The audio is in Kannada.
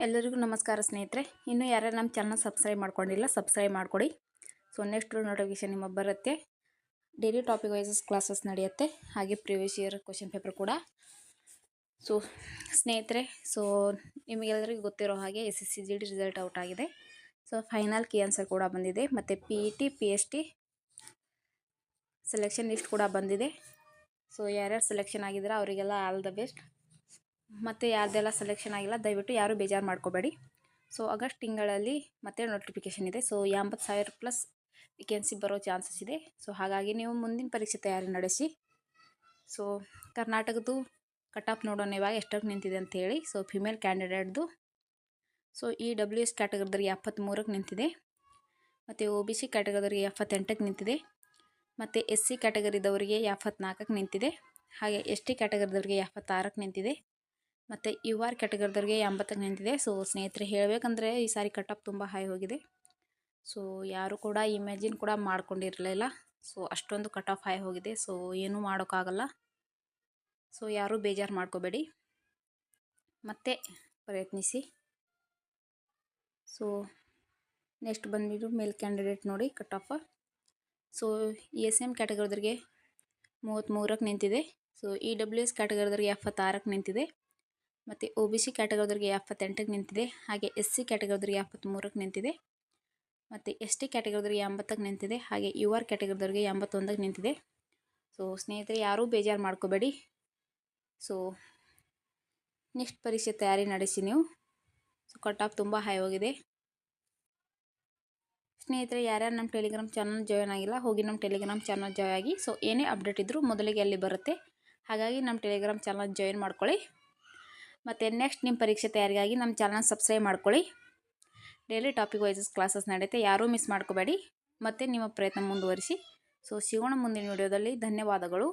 ಎಲ್ಲರಿಗೂ ನಮಸ್ಕಾರ ಸ್ನೇಹಿತರೆ. ಇನ್ನೂ ಯಾರ್ಯಾರು ನಮ್ಮ ಚಾನಲ್ ಸಬ್ಸ್ಕ್ರೈಬ್ ಮಾಡ್ಕೊಂಡಿಲ್ಲ ಸಬ್ಸ್ಕ್ರೈಬ್ ಮಾಡಿಕೊಡಿ. ಸೊ ನೆಕ್ಸ್ಟ್ ನೋಟಿಫಿಕೇಷನ್ ನಿಮಗೆ ಬರುತ್ತೆ. ಡೈಲಿ ಟಾಪಿಕ್ ವೈಸಸ್ ಕ್ಲಾಸಸ್ ನಡೆಯುತ್ತೆ, ಹಾಗೆ ಪ್ರಿವಿಯಸ್ ಇಯರ್ ಕ್ವಶನ್ ಪೇಪರ್ ಕೂಡ. ಸೊ ಸ್ನೇಹಿತರೆ, ಸೊ ನಿಮಗೆಲ್ಲರಿಗೂ ಗೊತ್ತಿರೋ ಹಾಗೆ SSC GD ರಿಸಲ್ಟ್ ಔಟ್ ಆಗಿದೆ. ಸೊ ಫೈನಲ್ ಕೀ ಆನ್ಸರ್ ಕೂಡ ಬಂದಿದೆ, ಮತ್ತು PET PST ಸೆಲೆಕ್ಷನ್ ಲಿಸ್ಟ್ ಕೂಡ ಬಂದಿದೆ. ಸೊ ಯಾರ್ಯಾರು ಸೆಲೆಕ್ಷನ್ ಆಗಿದ್ರೆ ಅವರಿಗೆಲ್ಲ ಆಲ್ ದ ಬೆಸ್ಟ್. ಮತ್ತು ಯಾರ್ದೆಲ್ಲ ಸೆಲೆಕ್ಷನ್ ಆಗಿಲ್ಲ ದಯವಿಟ್ಟು ಯಾರೂ ಬೇಜಾರು ಮಾಡ್ಕೋಬೇಡಿ. ಸೊ ಆಗಸ್ಟ್ ತಿಂಗಳಲ್ಲಿ ಮತ್ತೆ ನೋಟಿಫಿಕೇಷನ್ ಇದೆ. ಸೊ 80,000 ಪ್ಲಸ್ ವೇಕೆನ್ಸಿ ಬರೋ ಚಾನ್ಸಸ್ ಇದೆ. ಸೊ ಹಾಗಾಗಿ ನೀವು ಮುಂದಿನ ಪರೀಕ್ಷೆ ತಯಾರಿ ನಡೆಸಿ. ಸೊ ಕರ್ನಾಟಕದ್ದು ಕಟ್ ಆಫ್ ನೋಡೋಣ ಇವಾಗ ಎಷ್ಟಕ್ಕೆ ನಿಂತಿದೆ ಅಂತೇಳಿ. ಸೊ ಫಿಮೇಲ್ ಕ್ಯಾಂಡಿಡೇಟ್ದು ಸೊ EWS ಕ್ಯಾಟಗರಿದವರಿಗೆ 73ಕ್ಕೆ ನಿಂತಿದೆ, ಮತ್ತು OBC ಕ್ಯಾಟಗರಿದವರಿಗೆ 78ಕ್ಕೆ ನಿಂತಿದೆ, ಮತ್ತು SC ಕ್ಯಾಟಗರಿದವರಿಗೆ 74ಕ್ಕೆ ನಿಂತಿದೆ, ಹಾಗೆ ST ಕ್ಯಾಟಗರಿದವರಿಗೆ 76ಕ್ಕೆ ನಿಂತಿದೆ, ಮತ್ತು UR ಕ್ಯಾಟಗರಿದವರಿಗೆ 80ಕ್ಕೆ ನಿಂತಿದೆ. ಸೊ ಸ್ನೇಹಿತರೆ, ಹೇಳಬೇಕಂದ್ರೆ ಈ ಸಾರಿ ಕಟ್ ಆಫ್ ತುಂಬ ಹೈ ಹೋಗಿದೆ. ಸೊ ಯಾರು ಕೂಡ ಇಮ್ಯಾಜಿನ್ ಕೂಡ ಮಾಡ್ಕೊಂಡಿರಲಿಲ್ಲ. ಸೊ ಅಷ್ಟೊಂದು ಕಟ್ ಆಫ್ ಹೈ ಹೋಗಿದೆ. ಸೊ ಏನೂ ಮಾಡೋಕ್ಕಾಗಲ್ಲ. ಸೊ ಯಾರೂ ಬೇಜಾರು ಮಾಡ್ಕೋಬೇಡಿ, ಮತ್ತೆ ಪ್ರಯತ್ನಿಸಿ. ಸೊ ನೆಕ್ಸ್ಟ್ ಬಂದ್ಬಿಟ್ಟು ಮೇಲ್ ಕ್ಯಾಂಡಿಡೇಟ್ ನೋಡಿ ಕಟ್ ಆಫ್. ಸೊ ESM ಕ್ಯಾಟಗರಿದವರಿಗೆ 33ಕ್ಕೆ ನಿಂತಿದೆ. ಸೊ EWS ಕ್ಯಾಟಗರಿದವರಿಗೆ 76ಕ್ಕೆ ನಿಂತಿದೆ, ಮತ್ತು OBC ಕ್ಯಾಟಗರಿದವರಿಗೆ 78ಕ್ಕೆ ನಿಂತಿದೆ, ಹಾಗೆ SC ಕ್ಯಾಟಗರಿದವರಿಗೆ 73ಕ್ಕೆ ನಿಂತಿದೆ, ಮತ್ತು ST ಕ್ಯಾಟಗರಿದವರಿಗೆ 80ಕ್ಕೆ ನಿಂತಿದೆ, ಹಾಗೆ UR ಕ್ಯಾಟಗರಿದವರಿಗೆ 81ಕ್ಕೆ ನಿಂತಿದೆ. ಸೊ ಸ್ನೇಹಿತರೆ, ಯಾರೂ ಬೇಜಾರು ಮಾಡ್ಕೋಬೇಡಿ. ಸೊ ನೆಕ್ಸ್ಟ್ ಪರೀಕ್ಷೆ ತಯಾರಿ ನಡೆಸಿ ನೀವು. ಸೊ ಕಟ್ ಆಫ್ ತುಂಬ ಹೈ ಹೋಗಿದೆ. ಸ್ನೇಹಿತರೆ, ಯಾರ್ಯಾರು ನಮ್ಮ ಟೆಲಿಗ್ರಾಮ್ ಚಾನಲ್ ಜಾಯ್ನ್ ಆಗಿಲ್ಲ ಹೋಗಿ ನಮ್ಮ ಟೆಲಿಗ್ರಾಮ್ ಚಾನಲ್ ಜಾಯ್ನ್ ಆಗಿ. ಸೊ ಏನೇ ಅಪ್ಡೇಟ್ ಇದ್ದರೂ ಮೊದಲಿಗೆ ಅಲ್ಲಿ ಬರುತ್ತೆ. ಹಾಗಾಗಿ ನಮ್ಮ ಟೆಲಿಗ್ರಾಮ್ ಚಾನಲ್ ಜಾಯ್ನ್ ಮಾಡ್ಕೊಳ್ಳಿ. ಮತ್ತು ನೆಕ್ಸ್ಟ್ ನಿಮ್ಮ ಪರೀಕ್ಷೆ ತಯಾರಿಗಾಗಿ ನಮ್ಮ ಚಾನಲ್ ಸಬ್ಸ್ಕ್ರೈಬ್ ಮಾಡ್ಕೊಳ್ಳಿ. ಡೈಲಿ ಟಾಪಿಕ್ ವೈಸಸ್ ಕ್ಲಾಸಸ್ ನಡೆಯುತ್ತೆ, ಯಾರೂ ಮಿಸ್ ಮಾಡ್ಕೋಬೇಡಿ. ಮತ್ತು ನಿಮ್ಮ ಪ್ರಯತ್ನ ಮುಂದುವರಿಸಿ. ಸೊ ಸಿಗೋಣ ಮುಂದಿನ ವಿಡಿಯೋದಲ್ಲಿ. ಧನ್ಯವಾದಗಳು.